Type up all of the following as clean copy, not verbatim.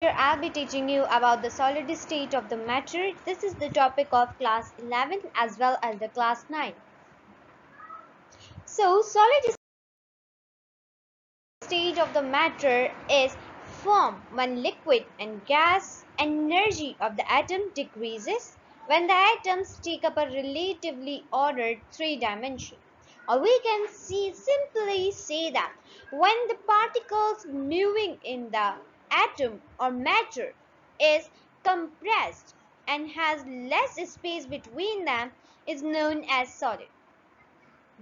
Here I'll be teaching you about the solid state of the matter. This is the topic of class 11 as well as the class 9. So, solid state of the matter is form when liquid and gas energy of the atom decreases when the atoms take up a relatively ordered three dimension. Or we can simply say that when the particles moving in the atom or matter is compressed and has less space between them is known as solid.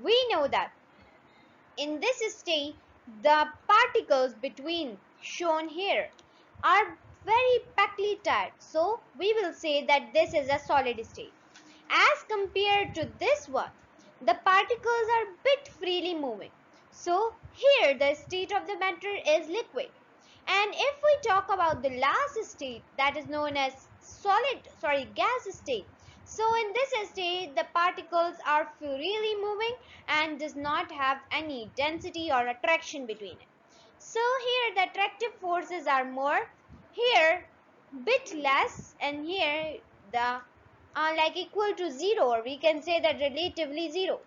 We know that in this state, the particles between shown here are very packly tight. So we will say that this is a solid state. As compared to this one, the particles are bit freely moving. So here the state of the matter is liquid. And if we talk about the last state that is known as gas state. So in this state the particles are freely moving and does not have any density or attraction between it. So here the attractive forces are more, here bit less, and here the like equal to zero, or we can say that relatively zero.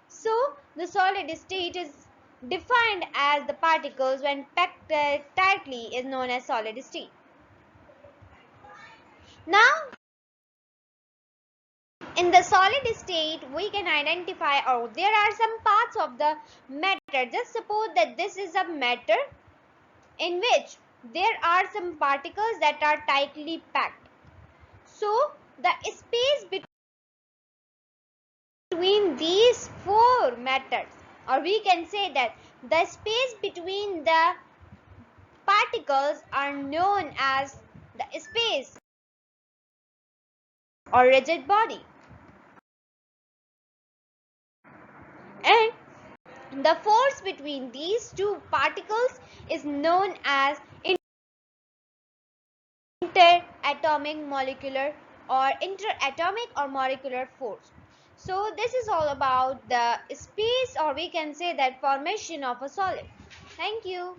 So the solid state is defined as the particles when packed tightly is known as solid state. Now in the solid state we can identify, or there are some parts of the matter. Just suppose that this is a matter in which there are some particles that are tightly packed. So the space between these four matters, or we can say that the space between the particles are known as the space or rigid body, and the force between these two particles is known as interatomic molecular or interatomic or molecular force. So this is all about the space, or we can say that formation of a solid. Thank you.